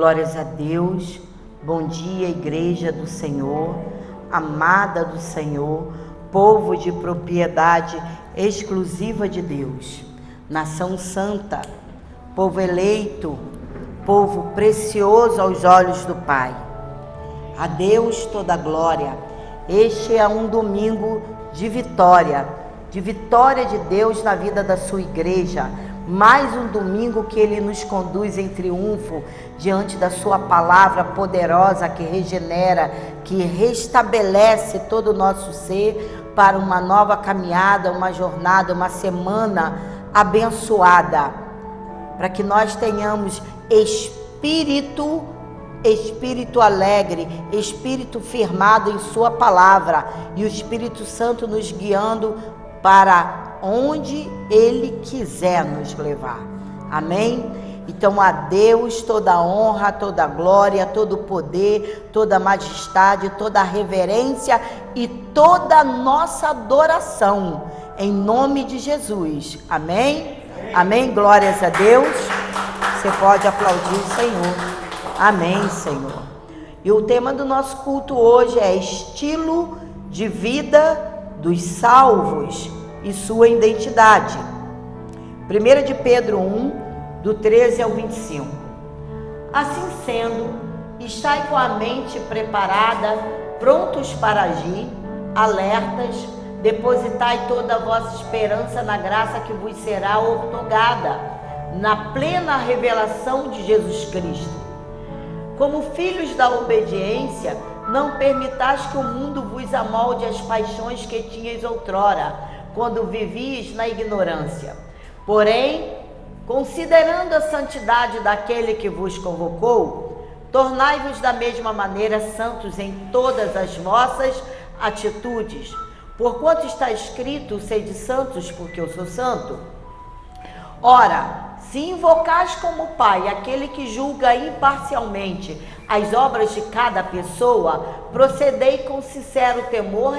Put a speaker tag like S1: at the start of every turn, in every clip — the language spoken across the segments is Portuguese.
S1: Glórias a Deus. Bom dia, Igreja do Senhor, amada do Senhor, povo de propriedade exclusiva de Deus, nação santa, povo eleito, povo precioso aos olhos do Pai. A Deus toda a glória. Este é um domingo de vitória de Deus na vida da sua igreja. Mais um domingo que Ele nos conduz em triunfo diante da sua palavra poderosa que regenera, que restabelece todo o nosso ser para uma nova caminhada, uma jornada, uma semana abençoada, para que nós tenhamos espírito alegre, espírito firmado em sua palavra e o Espírito Santo nos guiando para onde Ele quiser nos levar. Amém? Então a Deus toda a honra, toda a glória, todo o poder, toda a majestade, toda a reverência e toda a nossa adoração, em nome de Jesus. Amém? Amém? Glórias a Deus. Você pode aplaudir o Senhor. Amém, Senhor. E o tema do nosso culto hoje é estilo de vida dos salvos e sua identidade. 1 de Pedro 1, do 13 ao 25. Assim sendo, estai com a mente preparada, prontos para agir, alertas, depositai toda a vossa esperança na graça que vos será outorgada, na plena revelação de Jesus Cristo. Como filhos da obediência, não permitais que o mundo vos amolde as paixões que tinhais outrora, quando vivias na ignorância. Porém, considerando a santidade daquele que vos convocou, tornai-vos da mesma maneira santos em todas as vossas atitudes. Porquanto está escrito, sede santos, porque eu sou santo. Ora, se invocais como Pai aquele que julga imparcialmente as obras de cada pessoa, procedei com sincero temor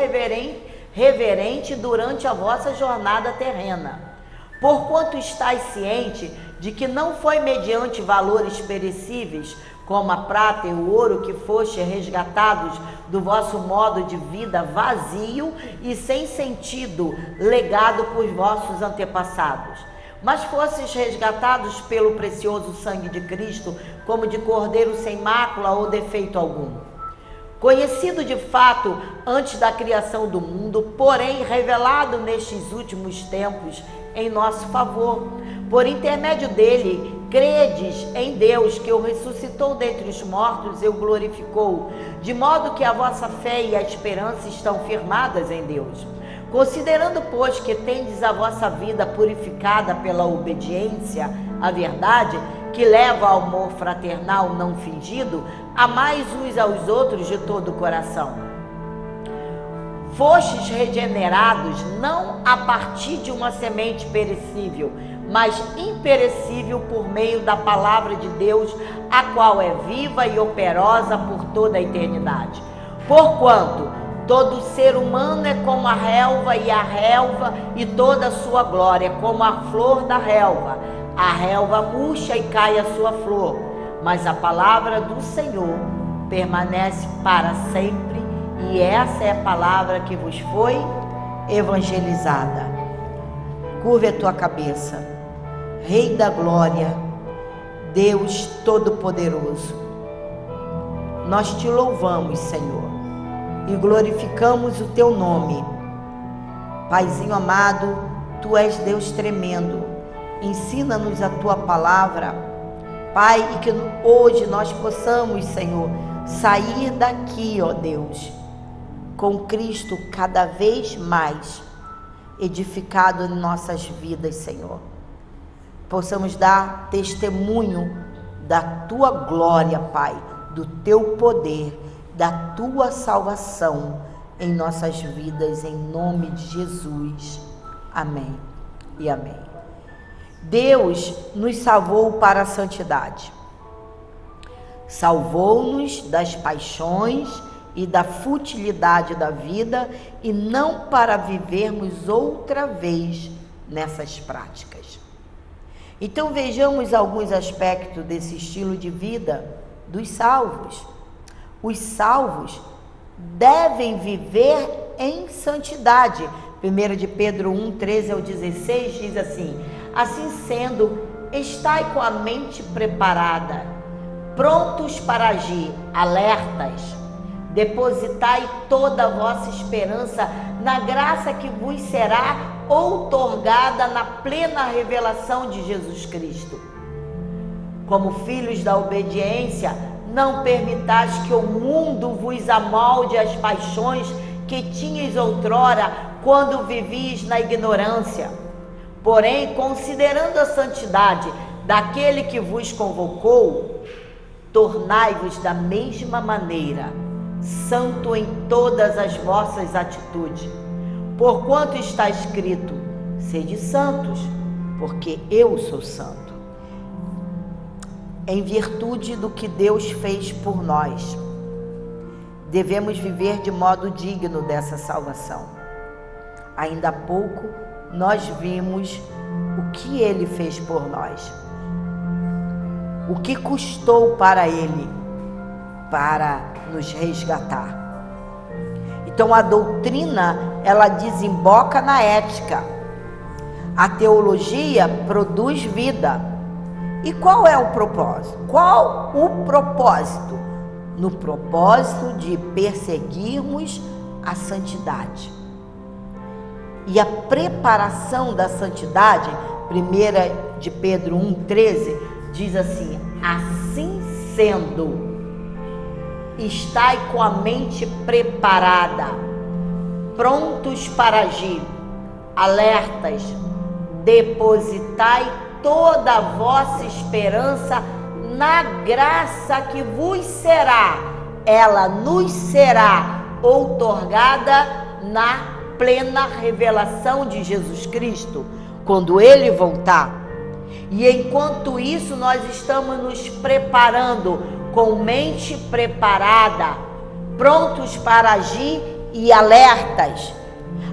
S1: reverente durante a vossa jornada terrena. Porquanto estáis ciente de que não foi mediante valores perecíveis, como a prata e o ouro, que foste resgatados do vosso modo de vida vazio e sem sentido, legado por vossos antepassados, mas fostes resgatados pelo precioso sangue de Cristo, como de cordeiro sem mácula ou defeito algum, conhecido de fato antes da criação do mundo, porém revelado nestes últimos tempos em nosso favor. Por intermédio dele, credes em Deus, que o ressuscitou dentre os mortos e o glorificou, de modo que a vossa fé e a esperança estão firmadas em Deus. Considerando, pois, que tendes a vossa vida purificada pela obediência à verdade, que leva ao amor fraternal não fingido, amais uns aos outros de todo o coração. Fostes regenerados não a partir de uma semente perecível, mas imperecível, por meio da palavra de Deus, a qual é viva e operosa por toda a eternidade. Porquanto todo ser humano é como a relva, e toda a sua glória é como a flor da relva. A relva murcha e cai a sua flor, mas a palavra do Senhor permanece para sempre, e essa é a palavra que vos foi evangelizada. Curve a tua cabeça. Rei da glória, Deus Todo-Poderoso, nós te louvamos, Senhor, e glorificamos o teu nome. Paizinho amado, tu és Deus tremendo. Ensina-nos a tua palavra, Pai, e que hoje nós possamos, Senhor, sair daqui, ó Deus, com Cristo cada vez mais edificado em nossas vidas, Senhor. Possamos dar testemunho da tua glória, Pai, do teu poder, da tua salvação em nossas vidas, em nome de Jesus. Amém e amém. Deus nos salvou para a santidade. Salvou-nos das paixões e da futilidade da vida, e não para vivermos outra vez nessas práticas. Então vejamos alguns aspectos desse estilo de vida dos salvos. Os salvos devem viver em santidade. 1 de Pedro 1, 13 ao 16 diz assim: assim sendo, estai com a mente preparada, prontos para agir, alertas. Depositai toda a vossa esperança na graça que vos será outorgada na plena revelação de Jesus Cristo. Como filhos da obediência, não permitais que o mundo vos amolde as paixões que tinhais outrora quando vivis na ignorância. Porém, considerando a santidade daquele que vos convocou, tornai-vos da mesma maneira santo em todas as vossas atitudes. Porquanto está escrito: sede santos, porque eu sou santo. Em virtude do que Deus fez por nós, devemos viver de modo digno dessa salvação. Ainda há pouco nós vimos o que Ele fez por nós, o que custou para Ele, para nos resgatar. Então a doutrina, ela desemboca na ética. A teologia produz vida. E qual é o propósito? Qual o propósito? No propósito de perseguirmos a santidade. E a preparação da santidade, 1 de Pedro 1,13, diz assim: assim sendo, estai com a mente preparada, prontos para agir, alertas, depositai toda a vossa esperança na graça que vos será, ela nos será outorgada na plena revelação de Jesus Cristo, quando Ele voltar. E enquanto isso, nós estamos nos preparando com mente preparada, prontos para agir e alertas.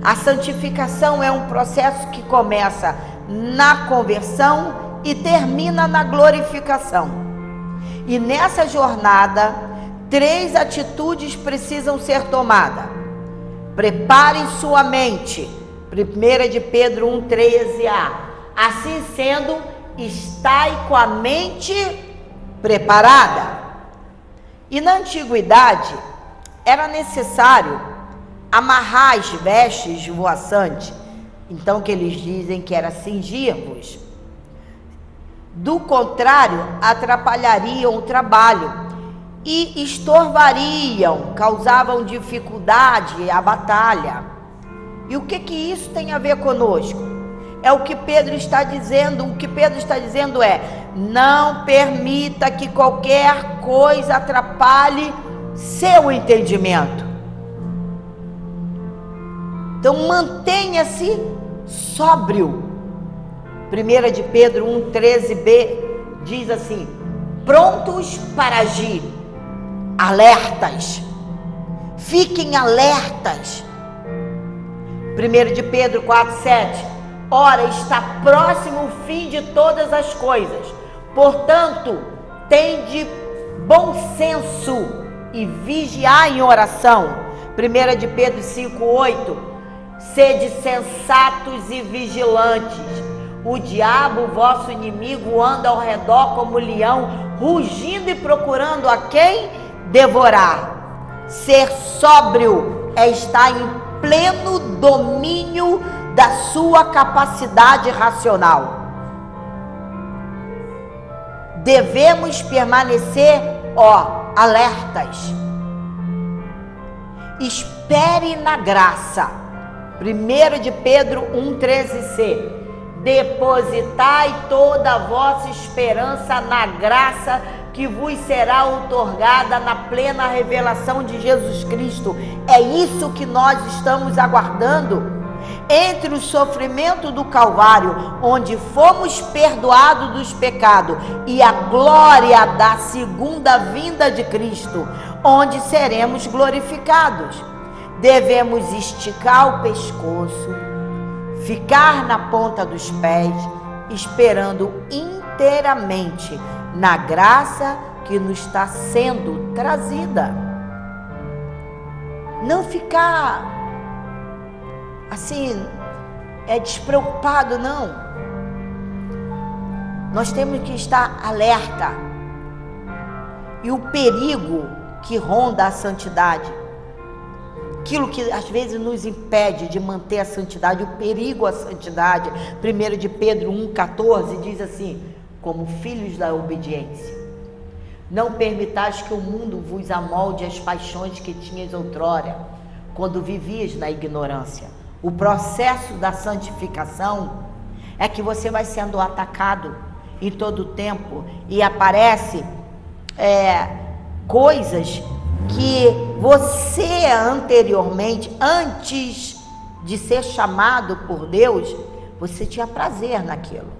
S1: A santificação é um processo que começa na conversão e termina na glorificação. E nessa jornada, 3 atitudes precisam ser tomadas. Prepare sua mente. 1 de Pedro 1,13a. Assim sendo, estai com a mente preparada. E na antiguidade, era necessário amarrar as vestes voaçantes. Então que eles dizem que era cingir-vos. Do contrário, atrapalhariam o trabalho e estorvariam, causavam dificuldade à batalha. E o que isso tem a ver conosco? É o que Pedro está dizendo. O que Pedro está dizendo é: não permita que qualquer coisa atrapalhe seu entendimento. Então mantenha-se sóbrio. 1 de Pedro 1,13b diz assim: prontos para agir, alertas. Fiquem alertas. 1 de Pedro 4,7: ora, está próximo o fim de todas as coisas. Portanto, tende bom senso e vigiai em oração. 1 de Pedro 5,8: sede sensatos e vigilantes. O diabo, vosso inimigo, anda ao redor como leão, rugindo e procurando a quem devorar. Ser sóbrio é estar em pleno domínio da sua capacidade racional. Devemos permanecer, alertas. Espere na graça. 1 de Pedro 1,13c: depositai toda a vossa esperança na graça que vos será outorgada na plena revelação de Jesus Cristo. É isso que nós estamos aguardando. Entre o sofrimento do Calvário, onde fomos perdoados dos pecados, e a glória da segunda vinda de Cristo, onde seremos glorificados, devemos esticar o pescoço, ficar na ponta dos pés, esperando inteiramente na graça que nos está sendo trazida. Não ficar assim, despreocupado, não. Nós temos que estar alerta. E o perigo que ronda a santidade, aquilo que às vezes nos impede de manter a santidade, o perigo à santidade, 1 de Pedro 1,14 diz assim: como filhos da obediência, não permitais que o mundo vos amolde as paixões que tinhas outrora, quando vivias na ignorância. O processo da santificação é que você vai sendo atacado em todo o tempo e aparece coisas que você anteriormente, antes de ser chamado por Deus, você tinha prazer naquilo.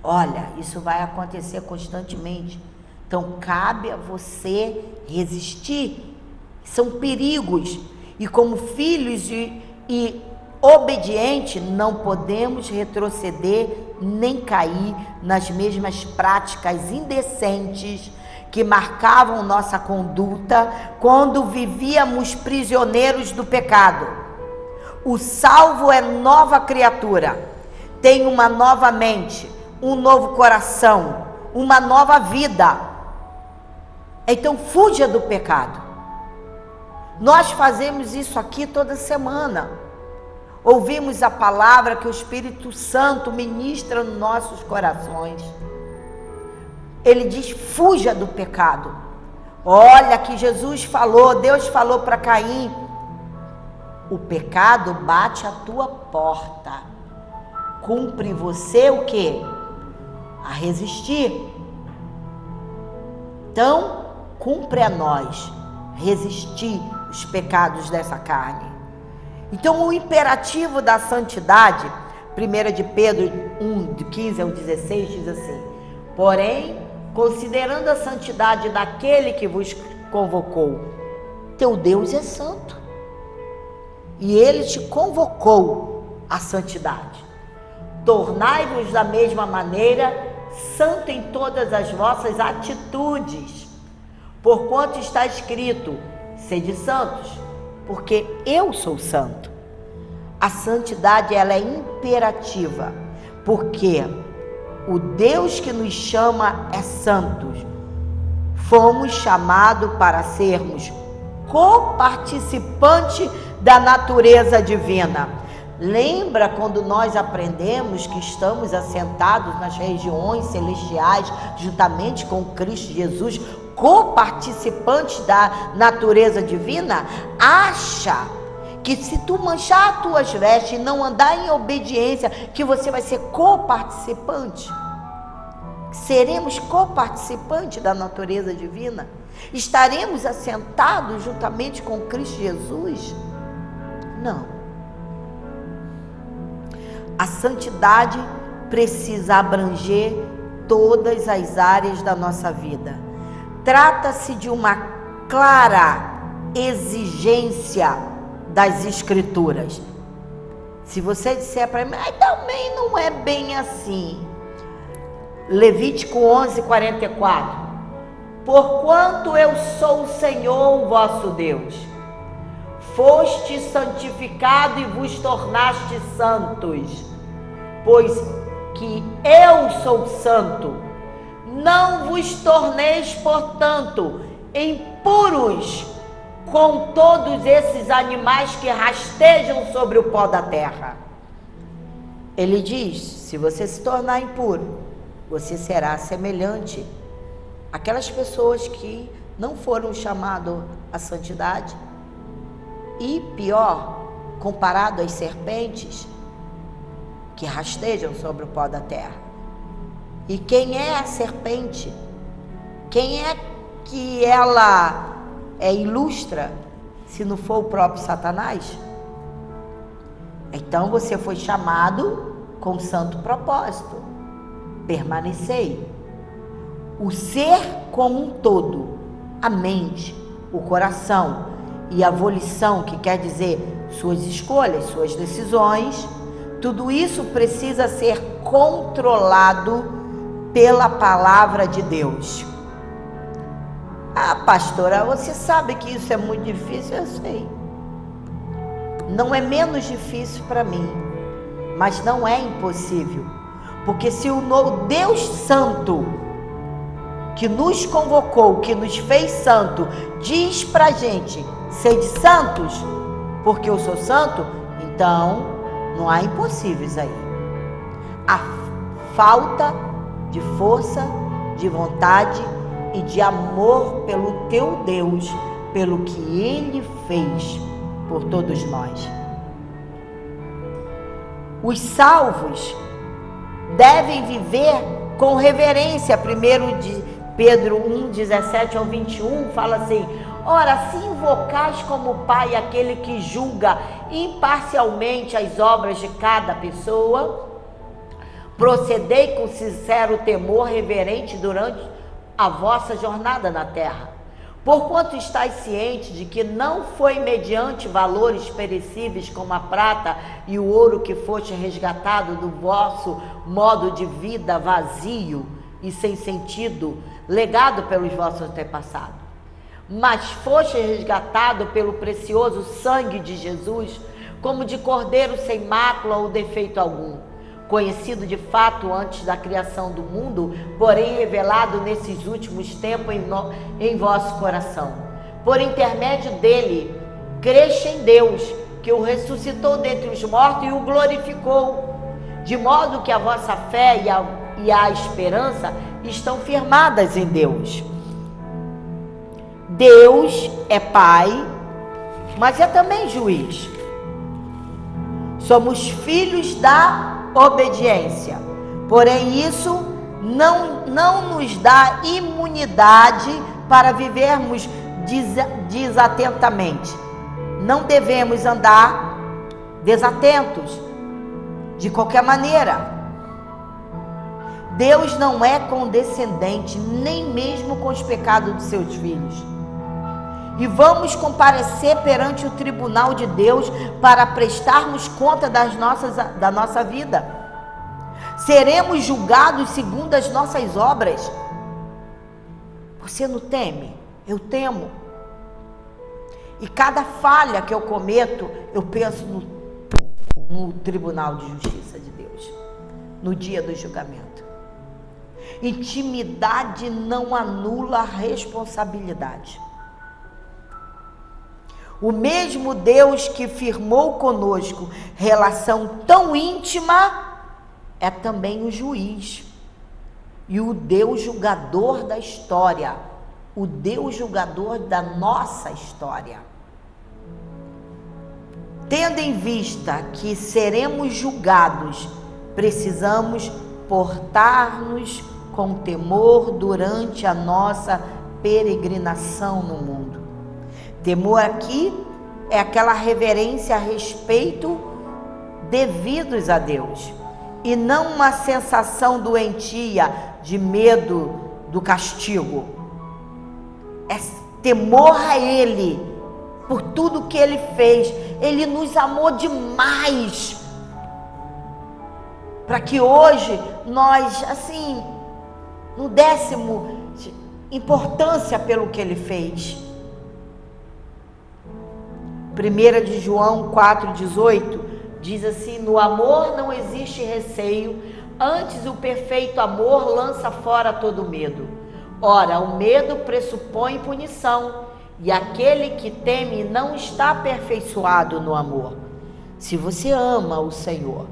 S1: Olha, isso vai acontecer constantemente. Então cabe a você resistir. São perigos. E como filhos e obedientes, não podemos retroceder nem cair nas mesmas práticas indecentes que marcavam nossa conduta quando vivíamos prisioneiros do pecado. O salvo é nova criatura, tem uma nova mente, um novo coração, uma nova vida. Então fuja do pecado. Nós fazemos isso aqui toda semana. Ouvimos a palavra que o Espírito Santo ministra nos nossos corações. Ele diz: fuja do pecado. Olha que Jesus falou, Deus falou para Caim: o pecado bate à tua porta. Cumpre você o quê? A resistir. Então, cumpre a nós resistir os pecados dessa carne. Então, o imperativo da santidade, 1 de Pedro 1, de 15 ao 16, diz assim: porém, considerando a santidade daquele que vos convocou, teu Deus é santo, e ele te convocou à santidade. Tornai-vos da mesma maneira santo em todas as vossas atitudes, porquanto está escrito: sede santos, porque eu sou santo. A santidade, ela é imperativa, porque o Deus que nos chama é santo. Fomos chamados para sermos coparticipantes da natureza divina. Lembra quando nós aprendemos que estamos assentados nas regiões celestiais, juntamente com Cristo Jesus, coparticipantes da natureza divina? Acha que se tu manchar as tuas vestes e não andar em obediência, que você vai ser coparticipante? Seremos coparticipantes da natureza divina? Estaremos assentados juntamente com Cristo Jesus? Não. A santidade precisa abranger todas as áreas da nossa vida. Trata-se de uma clara exigência das Escrituras. Se você disser para mim: mas também não é bem assim. Levítico 11:44. Porquanto eu sou o Senhor, o vosso Deus, foste santificado e vos tornaste santos, pois que eu sou santo. Não vos torneis, portanto, impuros com todos esses animais que rastejam sobre o pó da terra. Ele diz: se você se tornar impuro, você será semelhante àquelas pessoas que não foram chamadas à santidade. E pior, comparado às serpentes que rastejam sobre o pó da terra. E quem é a serpente? Quem é que ela ilustra, se não for o próprio Satanás? Então você foi chamado com santo propósito: permanecei. O ser como um todo, a mente, o coração e a volição, que quer dizer suas escolhas, suas decisões, tudo isso precisa ser controlado pela palavra de Deus. Ah, pastora, você sabe que isso é muito difícil? Eu sei. Não é menos difícil para mim, mas não é impossível. Porque se o Deus Santo, que nos convocou, que nos fez santo, diz pra gente, sede santos, porque eu sou santo, então não há impossíveis aí. A falta de força, de vontade e de amor pelo teu Deus, pelo que Ele fez por todos nós. Os salvos devem viver com reverência. 1 de Pedro 1, 17 ao 21 fala assim: ora, se invocais como Pai aquele que julga imparcialmente as obras de cada pessoa, procedei com sincero temor reverente durante a vossa jornada na terra. Porquanto estáis cientes de que não foi mediante valores perecíveis como a prata e o ouro que foste resgatado do vosso modo de vida vazio e sem sentido, legado pelos vossos antepassados, mas foste resgatado pelo precioso sangue de Jesus, como de cordeiro sem mácula ou defeito algum, conhecido de fato antes da criação do mundo, porém revelado nesses últimos tempos em vosso coração. Por intermédio dele, creste em Deus, que o ressuscitou dentre os mortos e o glorificou, de modo que a vossa fé e a esperança estão firmadas em Deus. Deus é Pai, mas é também juiz. Somos filhos da obediência, porém isso não nos dá imunidade para vivermos desatentamente. Não devemos andar desatentos de qualquer maneira. Deus não é condescendente nem mesmo com os pecados de seus filhos. E vamos comparecer perante o tribunal de Deus para prestarmos conta da nossa vida. Seremos julgados segundo as nossas obras. Você não teme? Eu temo. E cada falha que eu cometo, eu penso no tribunal de justiça de Deus, no dia do julgamento. Intimidade não anula a responsabilidade. O mesmo Deus que firmou conosco relação tão íntima é também o juiz e o Deus julgador da história, o Deus julgador da nossa história. Tendo em vista que seremos julgados, precisamos portar-nos com temor durante a nossa peregrinação no mundo. Temor aqui é aquela reverência a respeito devidos a Deus, e não uma sensação doentia de medo do castigo. É temor a Ele, por tudo que Ele fez. Ele nos amou demais, para que hoje nós, assim, não dessemos importância pelo que Ele fez. 1 de João 4,18 diz assim: no amor não existe receio, antes o perfeito amor lança fora todo medo. Ora, o medo pressupõe punição, e aquele que teme não está aperfeiçoado no amor. Se você ama o Senhor,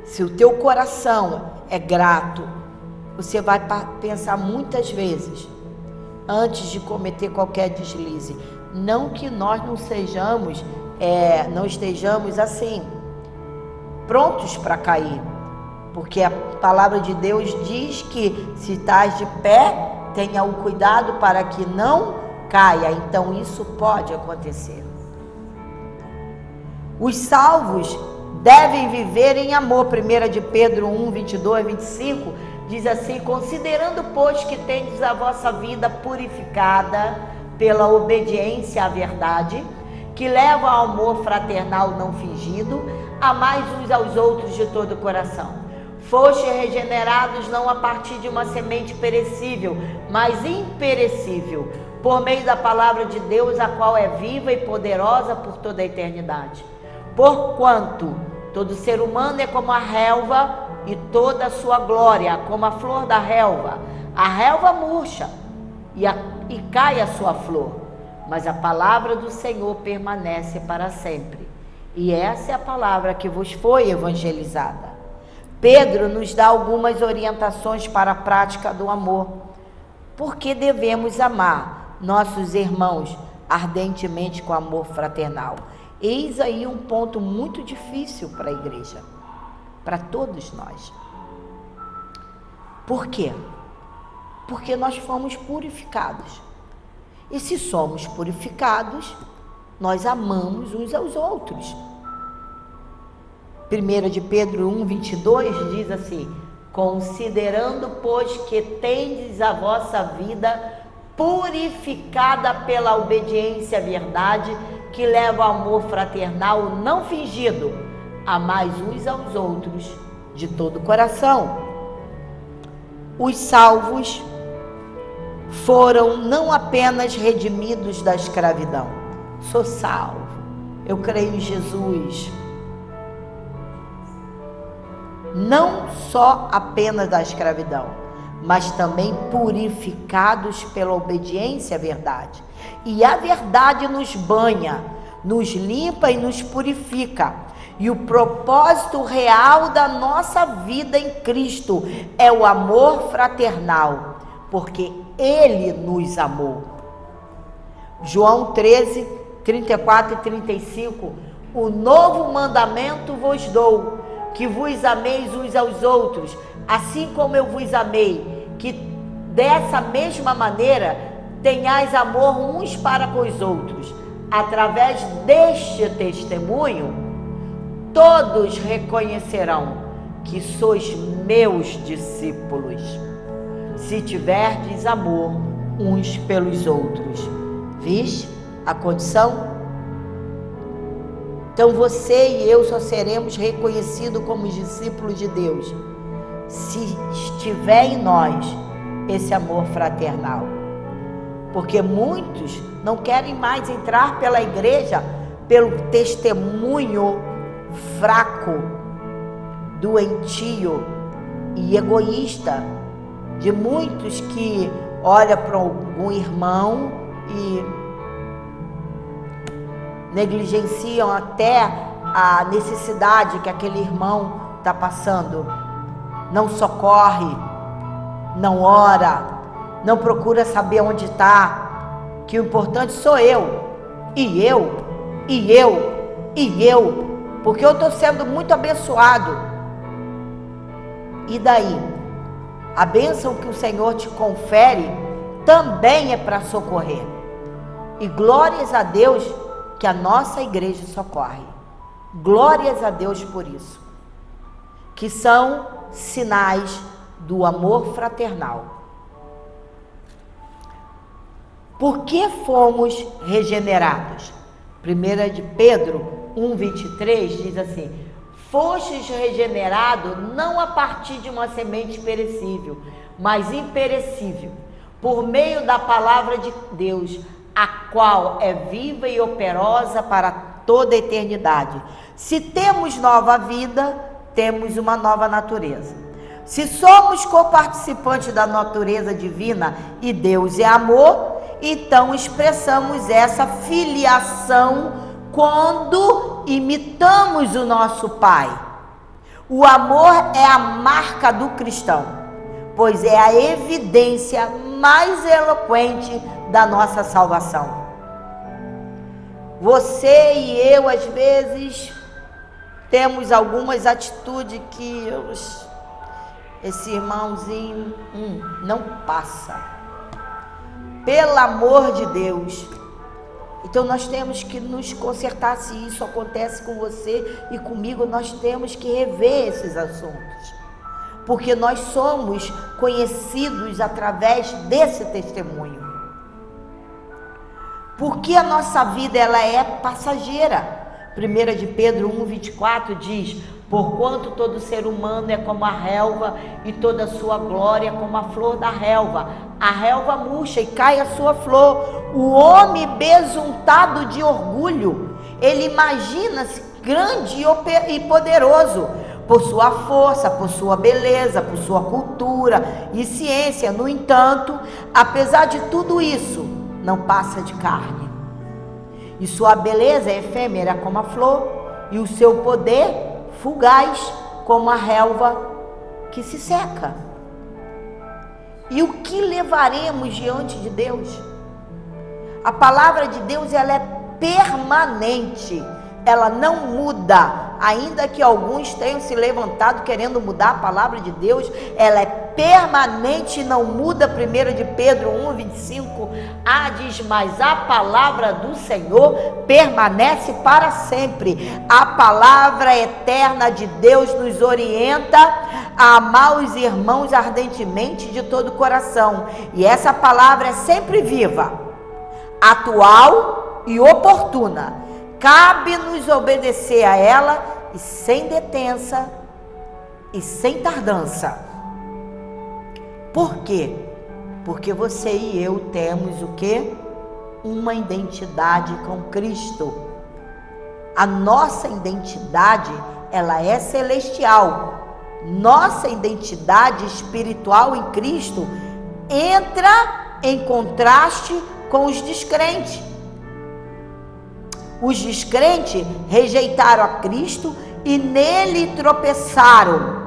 S1: se o teu coração é grato, você vai pensar muitas vezes antes de cometer qualquer deslize. Não que nós não estejamos assim, prontos para cair, porque a palavra de Deus diz que se estás de pé, tenha o cuidado para que não caia. Então isso pode acontecer. Os salvos devem viver em amor. 1 de Pedro 1, 22 e 25 diz assim: considerando, pois, que tendes a vossa vida purificada pela obediência à verdade, que leva ao amor fraternal não fingido, amais uns aos outros de todo o coração, Foste regenerados não a partir de uma semente perecível, mas imperecível, por meio da palavra de Deus, a qual é viva e poderosa por toda a eternidade. Porquanto todo ser humano é como a relva, e toda a sua glória como a flor da relva. A relva murcha e cai a sua flor, mas a palavra do Senhor permanece para sempre. E essa é a palavra que vos foi evangelizada. Pedro nos dá algumas orientações para a prática do amor. Porque devemos amar nossos irmãos ardentemente com amor fraternal. Eis aí um ponto muito difícil para a igreja, para todos nós. Por quê? Porque nós fomos purificados. E se somos purificados, nós amamos uns aos outros. 1 de Pedro 1:22 diz assim: considerando, pois, que tendes a vossa vida purificada pela obediência à verdade, que leva ao amor fraternal não fingido, amais uns aos outros de todo o coração. Os salvos foram não apenas redimidos da escravidão. Sou salvo, eu creio em Jesus. Não só apenas da escravidão, mas também purificados pela obediência à verdade. E a verdade nos banha, nos limpa e nos purifica. E o propósito real da nossa vida em Cristo é o amor fraternal, porque Ele nos amou. João 13, 34 e 35: o novo mandamento vos dou, que vos ameis uns aos outros, assim como eu vos amei, que dessa mesma maneira tenhais amor uns para com os outros. Através deste testemunho, todos reconhecerão que sois meus discípulos, se tiverdes amor uns pelos outros. Viste a condição? Então você e eu só seremos reconhecidos como discípulos de Deus se estiver em nós esse amor fraternal. Porque muitos não querem mais entrar pela igreja pelo testemunho fraco, doentio e egoísta de muitos que olham para algum irmão e negligenciam até a necessidade que aquele irmão está passando. Não socorre, não ora, não procura saber onde está, que o importante sou eu, porque eu estou sendo muito abençoado. E daí? A bênção que o Senhor te confere também é para socorrer. E glórias a Deus que a nossa igreja socorre. Glórias a Deus por isso. Que são sinais do amor fraternal. Por que fomos regenerados? 1 de Pedro 1:23 diz assim: fostes regenerados não a partir de uma semente perecível, mas imperecível, por meio da palavra de Deus, a qual é viva e operosa para toda a eternidade. Se temos nova vida, temos uma nova natureza. Se somos coparticipantes da natureza divina e Deus é amor, então expressamos essa filiação quando imitamos o nosso Pai. O amor é a marca do cristão, pois é a evidência mais eloquente da nossa salvação. Você e eu, às vezes, temos algumas atitudes que esse irmãozinho não passa. Pelo amor de Deus. Então nós temos que nos consertar. Se isso acontece com você e comigo, nós temos que rever esses assuntos, porque nós somos conhecidos através desse testemunho. Porque a nossa vida ela é passageira. 1 de Pedro 1:24 diz: Porquanto todo ser humano é como a relva, e toda a sua glória é como a flor da relva. A relva murcha e cai a sua flor. O homem besuntado de orgulho, ele imagina-se grande e poderoso, por sua força, por sua beleza, por sua cultura e ciência. No entanto, apesar de tudo isso, não passa de carne. E sua beleza é efêmera como a flor, e o seu poder fugaz como a relva que se seca. E o que levaremos diante de Deus? A palavra de Deus, ela é permanente, ela não muda. Ainda que alguns tenham se levantado querendo mudar a palavra de Deus, ela é permanente e não muda. 1 de Pedro 1:25, diz: mas a palavra do Senhor permanece para sempre. A palavra eterna de Deus nos orienta a amar os irmãos ardentemente de todo o coração. E essa palavra é sempre viva, atual e oportuna. Cabe-nos obedecer a ela, e sem detença e sem tardança. Por quê? Porque você e eu temos o quê? Uma identidade com Cristo. A nossa identidade, ela é celestial. Nossa identidade espiritual em Cristo entra em contraste com os descrentes. Os descrentes rejeitaram a Cristo e nele tropeçaram.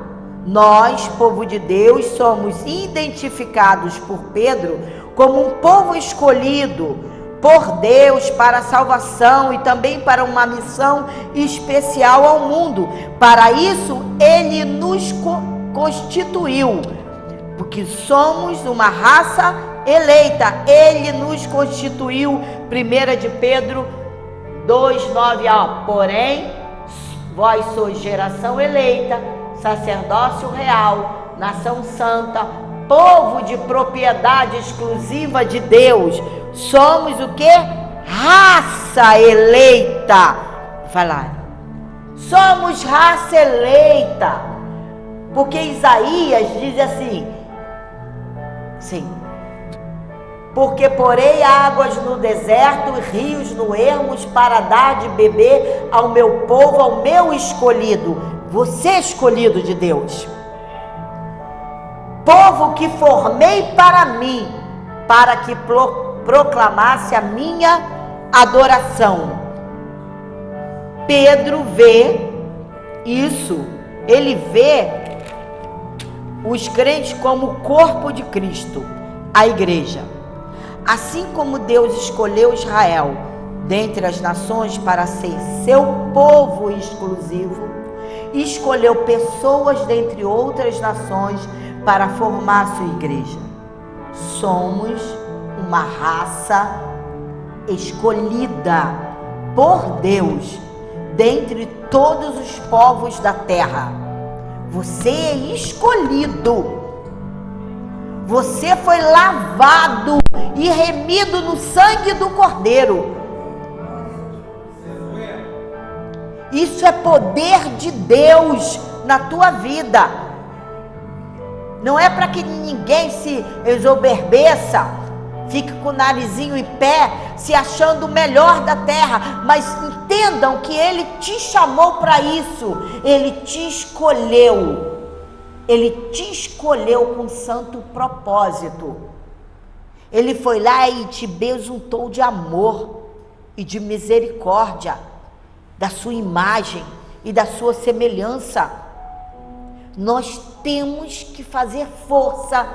S1: Nós, povo de Deus, somos identificados por Pedro como um povo escolhido por Deus para a salvação e também para uma missão especial ao mundo. Para isso, ele nos constituiu, porque somos uma raça eleita. Ele nos constituiu. 1 de Pedro 2:9, porém, vós sois geração eleita, sacerdócio real, nação santa, povo de propriedade exclusiva de Deus. Somos o quê? Raça eleita. Falar. Somos raça eleita. Porque Isaías diz assim, sim. Porque porei águas no deserto e rios no ermos para dar de beber ao meu povo, ao meu escolhido. Você é escolhido de Deus. Povo que formei para mim, para que proclamasse a minha adoração. Pedro vê isso. Ele vê os crentes como o corpo de Cristo, a igreja. Assim como Deus escolheu Israel dentre as nações para ser seu povo exclusivo, escolheu pessoas dentre outras nações para formar sua igreja. Somos uma raça escolhida por Deus dentre todos os povos da terra. Você é escolhido. Você foi lavado e remido no sangue do Cordeiro. Isso é poder de Deus na tua vida. Não é para que ninguém se exoberbeça, fique com o narizinho em pé, se achando o melhor da terra. Mas entendam que Ele te chamou para isso. Ele te escolheu. Ele te escolheu com santo propósito. Ele foi lá e te besuntou de amor e de misericórdia, da sua imagem e da sua semelhança. Nós temos que fazer força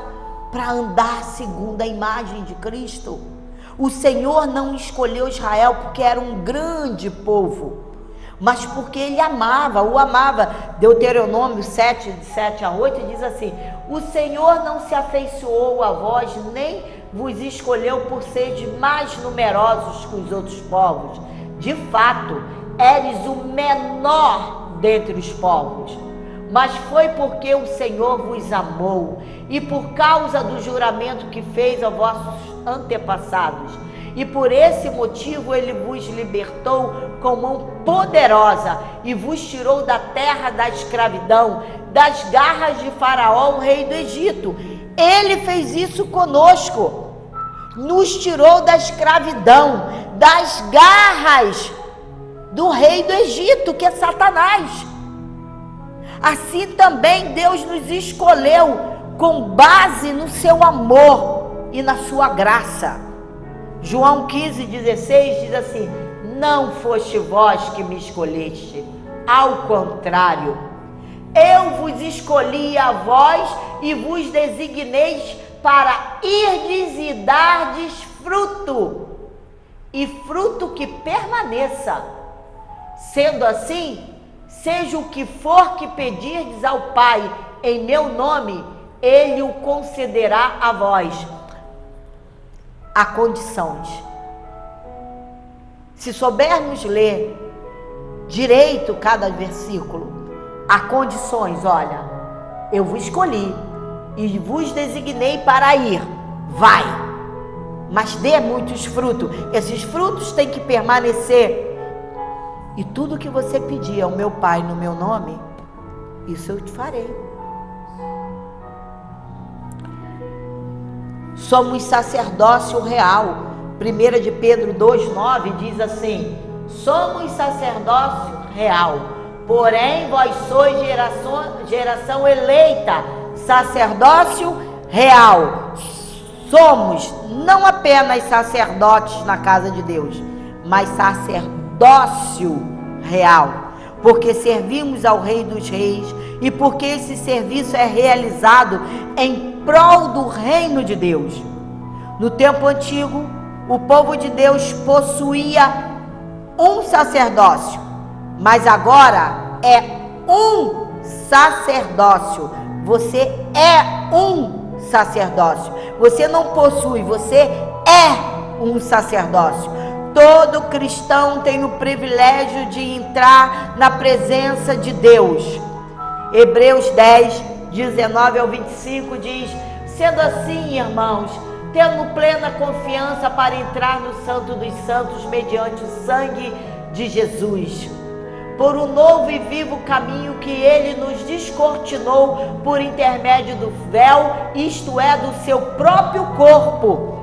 S1: para andar segundo a imagem de Cristo. O Senhor não escolheu Israel porque era um grande povo, mas porque Ele o amava. Deuteronômio 7, de 7-8 diz assim: o Senhor não se afeiçoou a vós, nem vos escolheu por seres mais numerosos que os outros povos. De fato, eres o menor dentre os povos, mas foi porque o Senhor vos amou, e por causa do juramento que fez aos vossos antepassados, e por esse motivo ele vos libertou com mão poderosa e vos tirou da terra da escravidão, das garras de Faraó, o rei do Egito. Ele fez isso conosco, nos tirou da escravidão, das garras do rei do Egito, que é Satanás. Assim também Deus nos escolheu com base no seu amor e na sua graça. João 15,16 diz assim: não foste vós que me escolheste, ao contrário, eu vos escolhi a vós e vos designeis para irdes e dardes fruto, e fruto que permaneça. Sendo assim, seja o que for que pedirdes ao Pai em meu nome, Ele o concederá a vós. Há condições. Se soubermos ler direito cada versículo, há condições. Olha, eu vos escolhi e vos designei para ir. Vai, mas dê muitos frutos. Esses frutos têm que permanecer. E tudo que você pedir ao meu Pai no meu nome, isso eu te farei. Somos sacerdócio real. 1 de Pedro 2,9 diz assim: somos sacerdócio real, porém vós sois geração eleita, sacerdócio real. Somos não apenas sacerdotes na casa de Deus, mas sacerdócio real, porque servimos ao Rei dos Reis e porque esse serviço é realizado em prol do reino de Deus. No tempo antigo, o povo de Deus possuía um sacerdócio, mas agora é um sacerdócio. Você é um sacerdócio. Você não possui, você é um sacerdócio. Todo cristão tem o privilégio de entrar na presença de Deus. Hebreus 10, 19 ao 25 diz: sendo assim, irmãos, tendo plena confiança para entrar no Santo dos Santos mediante o sangue de Jesus, por um novo e vivo caminho que Ele nos descortinou por intermédio do véu, isto é, do seu próprio corpo.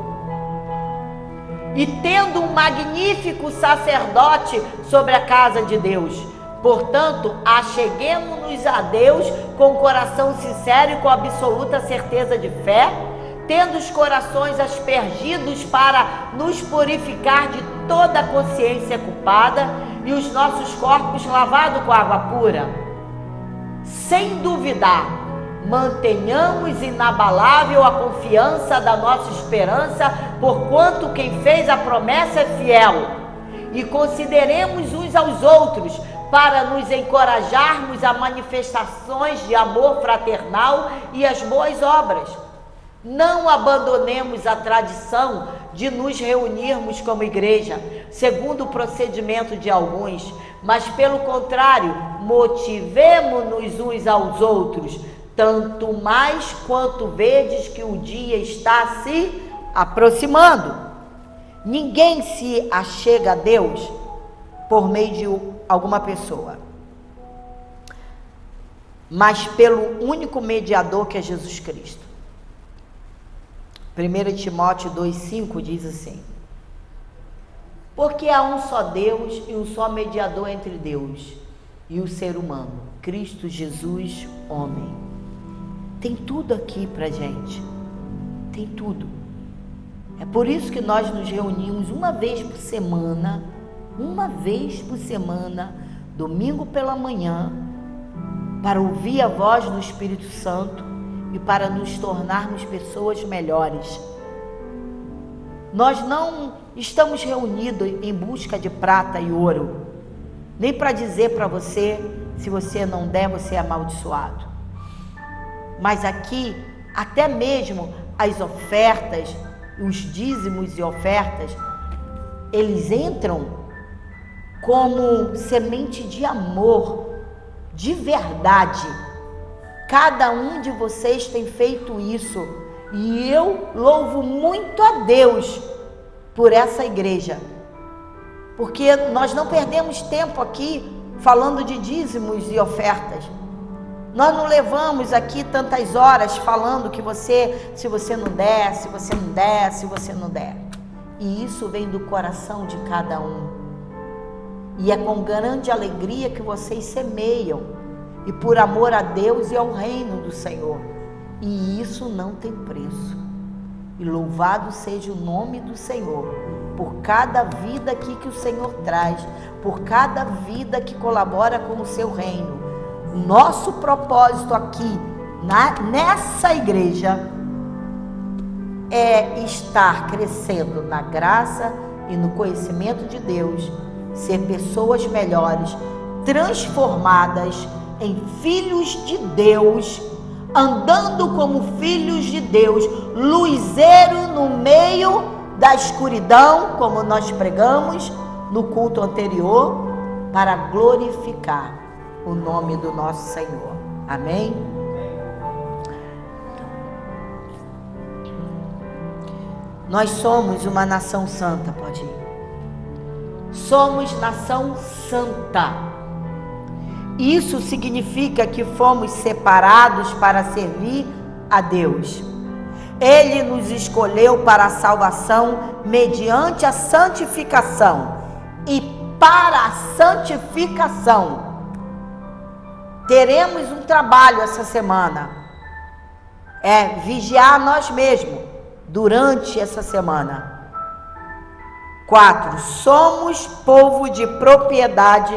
S1: E tendo um magnífico sacerdote sobre a casa de Deus, portanto, acheguemo-nos a Deus com o coração sincero e com absoluta certeza de fé, tendo os corações aspergidos para nos purificar de toda a consciência culpada e os nossos corpos lavados com água pura. Sem duvidar, mantenhamos inabalável a confiança da nossa esperança, porquanto quem fez a promessa é fiel. E consideremos uns aos outros para nos encorajarmos a manifestações de amor fraternal e as boas obras. Não abandonemos a tradição de nos reunirmos como igreja, segundo o procedimento de alguns, mas pelo contrário, motivemo-nos uns aos outros, tanto mais quanto vedes que o dia está se aproximando. Ninguém se achega a Deus por meio de alguma pessoa, mas pelo único mediador, que é Jesus Cristo. 1 Timóteo 2,5 diz assim: porque há um só Deus e um só mediador entre Deus e o ser humano, Cristo Jesus, homem. Tem tudo aqui pra gente, tem tudo. É por isso que nós nos reunimos uma vez por semana, domingo pela manhã, para ouvir a voz do Espírito Santo e para nos tornarmos pessoas melhores. Nós não estamos reunidos em busca de prata e ouro, nem para dizer para você, se você não der, você é amaldiçoado. Mas aqui, até mesmo as ofertas, os dízimos e ofertas, eles entram como semente de amor, de verdade. Cada um de vocês tem feito isso, e eu louvo muito a Deus por essa igreja, porque nós não perdemos tempo aqui falando de dízimos e ofertas. Nós não levamos aqui tantas horas falando que se você não der, se você não der, se você não der. E isso vem do coração de cada um. E é com grande alegria que vocês semeiam, e por amor a Deus e ao reino do Senhor. E isso não tem preço. E louvado seja o nome do Senhor, por cada vida aqui que o Senhor traz, por cada vida que colabora com o seu reino. Nosso propósito aqui, nessa igreja, é estar crescendo na graça e no conhecimento de Deus, ser pessoas melhores, transformadas em filhos de Deus, andando como filhos de Deus, luzeiro no meio da escuridão, como nós pregamos no culto anterior, para glorificar o nome do nosso Senhor. Amém? Nós somos uma nação santa, pode ir. Somos nação santa. Isso significa que fomos separados para servir a Deus. Ele nos escolheu para a salvação mediante a santificação. E para a santificação, teremos um trabalho essa semana. É vigiar nós mesmos durante essa semana. 4. Somos povo de propriedade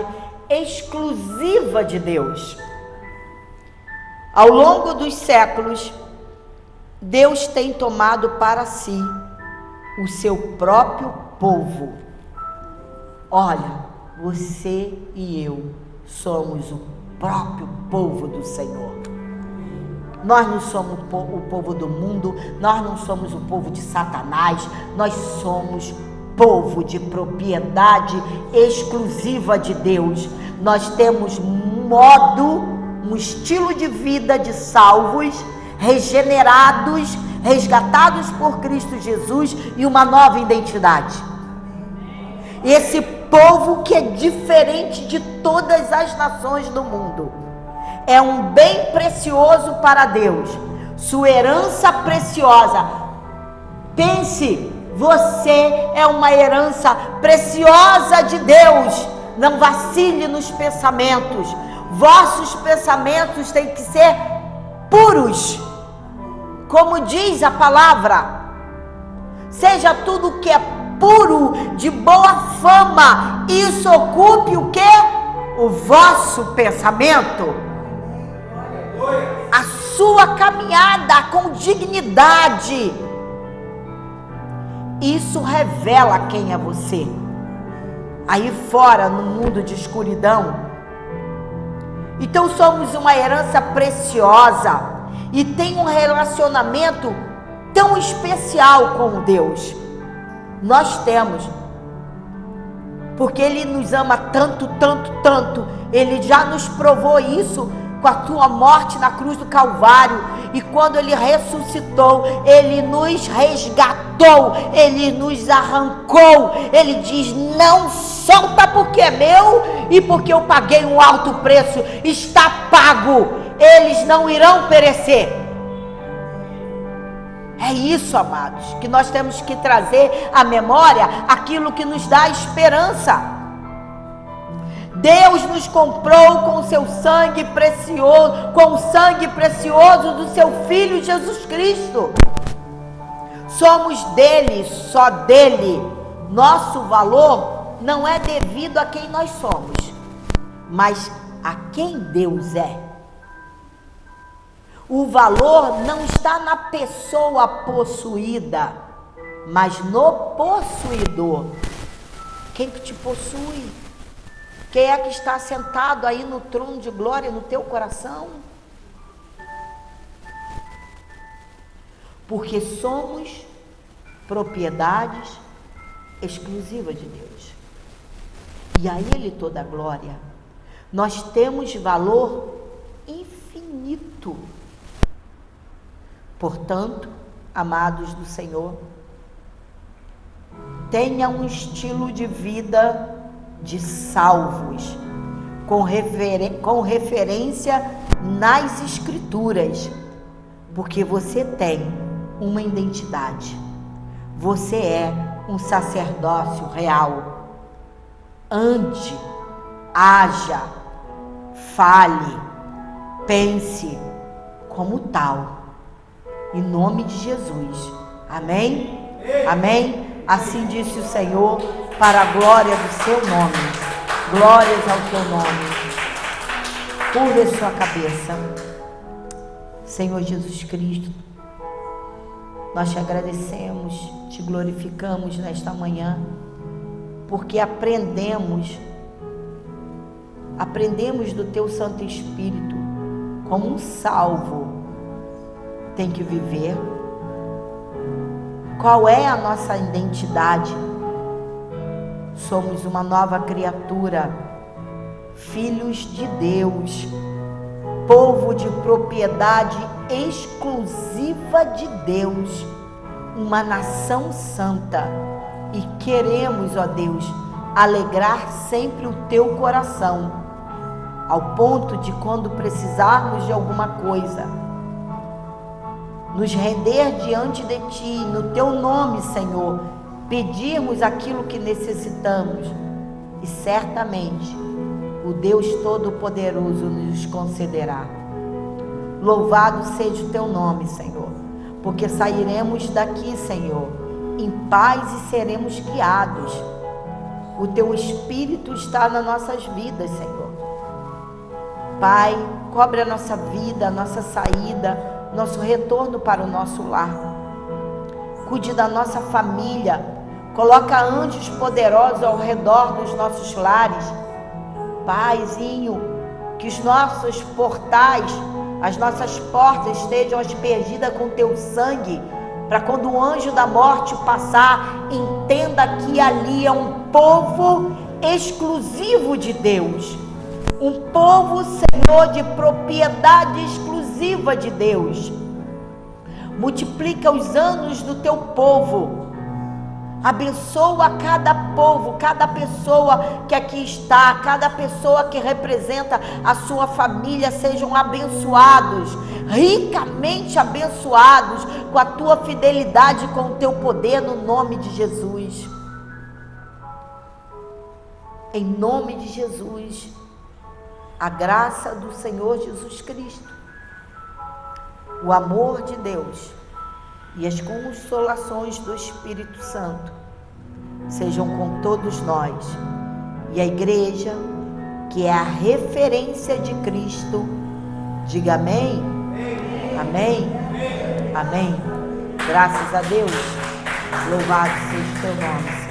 S1: exclusiva de Deus. Ao longo dos séculos, Deus tem tomado para si o seu próprio povo. Olha, você e eu somos o próprio povo do Senhor. Nós não somos o povo do mundo, nós não somos o povo de Satanás, nós somos povo de propriedade exclusiva de Deus. Nós temos um estilo de vida de salvos, regenerados, resgatados por Cristo Jesus e uma nova identidade. Esse povo que é diferente de todas as nações do mundo, é um bem precioso para Deus, sua herança preciosa. Pense, você é uma herança preciosa de Deus. Não vacile nos pensamentos. Vossos pensamentos têm que ser puros, como diz a palavra. Seja tudo que é puro, de boa fama. Isso ocupe o quê? O vosso pensamento. A sua caminhada com dignidade. Isso revela quem é você. Aí fora, no mundo de escuridão. Então somos uma herança preciosa e tem um relacionamento tão especial com Deus. Nós temos, porque Ele nos ama tanto, tanto, tanto. Ele já nos provou isso com a tua morte na cruz do Calvário. E quando Ele ressuscitou, Ele nos resgatou, Ele nos arrancou. Ele diz: não solta porque é meu e porque eu paguei um alto preço. Está pago, eles não irão perecer. É isso, amados, que nós temos que trazer à memória, aquilo que nos dá esperança. Deus nos comprou com o seu sangue precioso, com o sangue precioso do seu Filho Jesus Cristo. Somos dele, só dele. Nosso valor não é devido a quem nós somos, mas a quem Deus é. O valor não está na pessoa possuída, mas no possuidor. Quem que te possui? Quem é que está sentado aí no trono de glória no teu coração? Porque somos propriedades exclusivas de Deus. E a Ele toda a glória. Nós temos valor infinito. Portanto, amados do Senhor, tenha um estilo de vida de salvos, com referência nas Escrituras, porque você tem uma identidade. Você é um sacerdócio real. Ande, haja, fale, pense como tal, em nome de Jesus. Amém? Amém? Assim disse o Senhor, para a glória do seu nome. Glórias ao teu nome. Curve a sua cabeça. Senhor Jesus Cristo, nós te agradecemos, te glorificamos nesta manhã, porque aprendemos do teu Santo Espírito como um salvo tem que viver. Qual é a nossa identidade? Somos uma nova criatura, filhos de Deus, povo de propriedade exclusiva de Deus, uma nação santa, e queremos, ó Deus, alegrar sempre o teu coração, ao ponto de, quando precisarmos de alguma coisa, nos render diante de ti, no teu nome, Senhor, pedirmos aquilo que necessitamos, e certamente o Deus Todo-Poderoso nos concederá. Louvado seja o teu nome, Senhor, porque sairemos daqui, Senhor, em paz e seremos guiados. O teu Espírito está nas nossas vidas, Senhor. Pai, cobre a nossa vida, a nossa saída, nosso retorno para o nosso lar. Cuide da nossa família, coloca anjos poderosos ao redor dos nossos lares. Paizinho, que os nossos portais, as nossas portas estejam aspergidas com teu sangue, para quando o anjo da morte passar, entenda que ali é um povo exclusivo de Deus, um povo, Senhor, de propriedade exclusiva de Deus. Multiplica os anos do teu povo, abençoa cada povo, cada pessoa que aqui está, cada pessoa que representa a sua família, sejam abençoados, ricamente abençoados, com a tua fidelidade, com o teu poder, no nome de Jesus. Em nome de Jesus, a graça do Senhor Jesus Cristo, o amor de Deus e as consolações do Espírito Santo sejam com todos nós. E a igreja, que é a referência de Cristo, diga amém. Amém. Amém. Graças a Deus. Louvado seja o teu nome.